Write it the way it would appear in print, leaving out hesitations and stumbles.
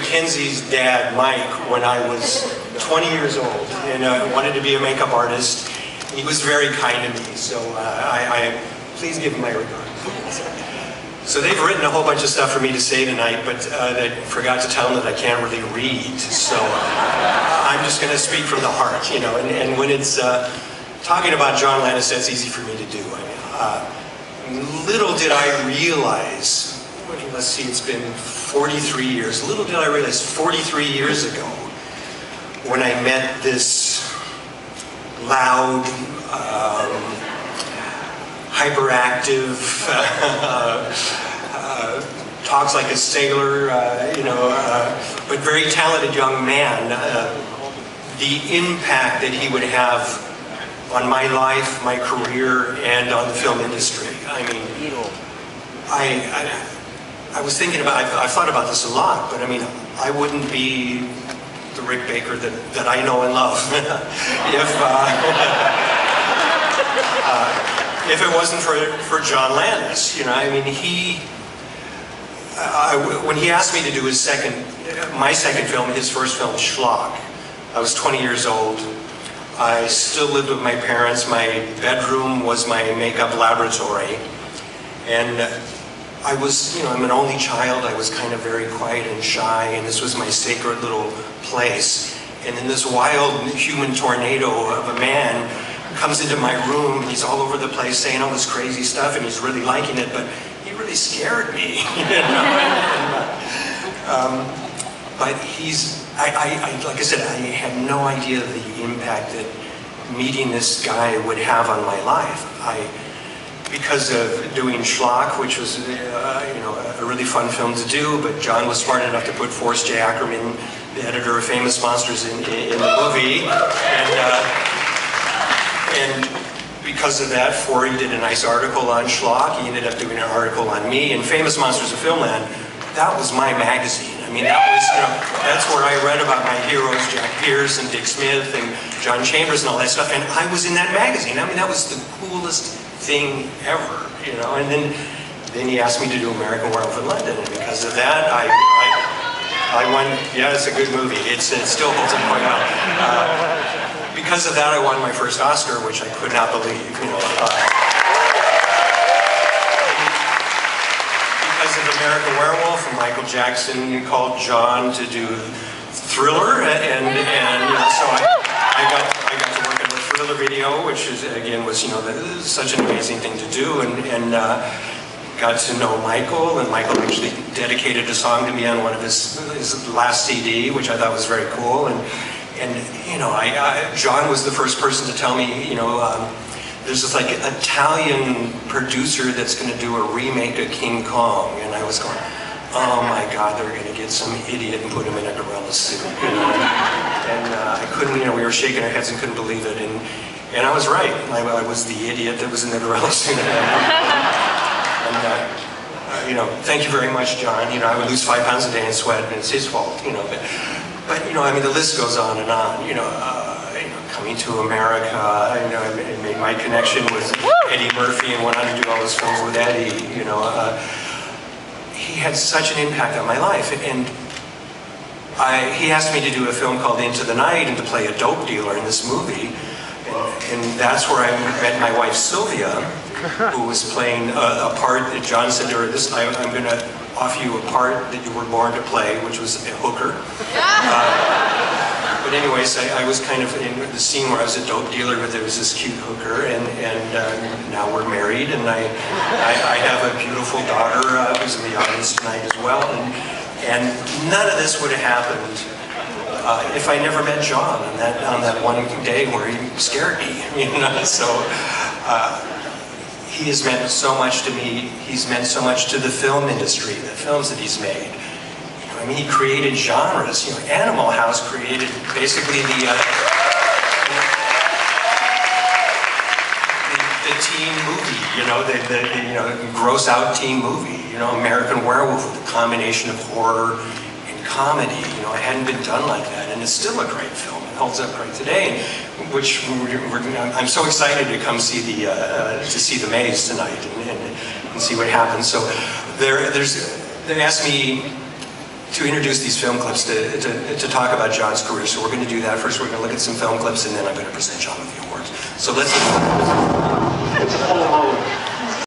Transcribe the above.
Mackenzie's dad, Mike, when I was 20 years old, and wanted to be a makeup artist. He was very kind to me, so please give him my regards. So they've written a whole bunch of stuff for me to say tonight, but they forgot to tell them that I can't really read. So I'm just going to speak from the heart, you know. And when it's talking about John Landis, that's easy for me to do. Little did I realize, let's see, it's been 43 years. Little did I realize 43 years ago when I met this loud, hyperactive, talks like a sailor, but very talented young man, the impact that he would have on my life, my career, and on the film industry. I mean, I was thinking about, I've thought about this a lot, but I mean, I wouldn't be the Rick Baker that I know and love if it wasn't for John Landis. You know, I mean, when he asked me to do my second film, his first film, Schlock, I was 20 years old. I still lived with my parents. My bedroom was my makeup laboratory. And I was, you know, I'm an only child. I was kind of very quiet and shy, and this was my sacred little place. And then this wild human tornado of a man comes into my room. He's all over the place saying all this crazy stuff, and he's really liking it, but he really scared me. You know? But like I said, I had no idea the impact that meeting this guy would have on my life. Because of doing Schlock, which was a really fun film to do, but John was smart enough to put Forrest J. Ackerman, the editor of Famous Monsters, in the movie, and because of that, Forry did a nice article on Schlock. He ended up doing an article on me, and Famous Monsters of Filmland, that was my magazine. I mean, that's where I read about my heroes, Jack Pierce and Dick Smith and John Chambers and all that stuff, and I was in that magazine. I mean, that was the coolest thing ever, you know. And then he asked me to do American Werewolf in London, and because of that, I won. Yeah, it's a good movie. It still holds up quite well. Because of that, I won my first Oscar, which I could not believe, you know. Because of American Werewolf, Michael Jackson called John to do Thriller, and you know, so I got to work on the Thriller video, which was such an amazing thing to do, and got to know Michael, and Michael actually dedicated a song to me on one of his last CD, which I thought was very cool, and you know, John was the first person to tell me, you know, there's this like Italian producer that's going to do a remake of King Kong, and I was going, oh my God, they're going to get some idiot and put him in a gorilla suit, you know? And I couldn't, you know, we were shaking our heads and couldn't believe it, and I was right. I was the idiot that was in the gorilla suit. You know, thank you very much, John. You know, I would lose 5 pounds a day in sweat, and it's his fault, you know. But you know, I mean, the list goes on and on. You know, Coming to America. You know, I made my connection with Eddie Murphy and went on to do all those films with Eddie. You know, he had such an impact on my life, and he asked me to do a film called Into the Night and to play a dope dealer in this movie, and that's where I met my wife Sylvia, who was playing a part that John said to her, I'm going to offer you a part that you were born to play, which was a hooker. But anyways, I was kind of in the scene where I was a dope dealer, but there was this cute hooker, and now we're married, and I have a beautiful daughter who's in the audience tonight as well, and none of this would have happened if I never met John on that one day where he scared me, you know. So he has meant so much to me. He's meant so much to the film industry, the films that he's made. You know, I mean, he created genres. You know, Animal House created basically the teen movie. You know, the gross out teen movie. You know, American Werewolf with a combination of horror and comedy. You know, it hadn't been done like that, and it's still a great film. It holds up great today. Which I'm so excited to come see the Maze tonight and see what happens. So they asked me to introduce these film clips to talk about John's career. So we're going to do that. First we're going to look at some film clips, and then I'm going to present John with the awards. So let's... It's a full mode.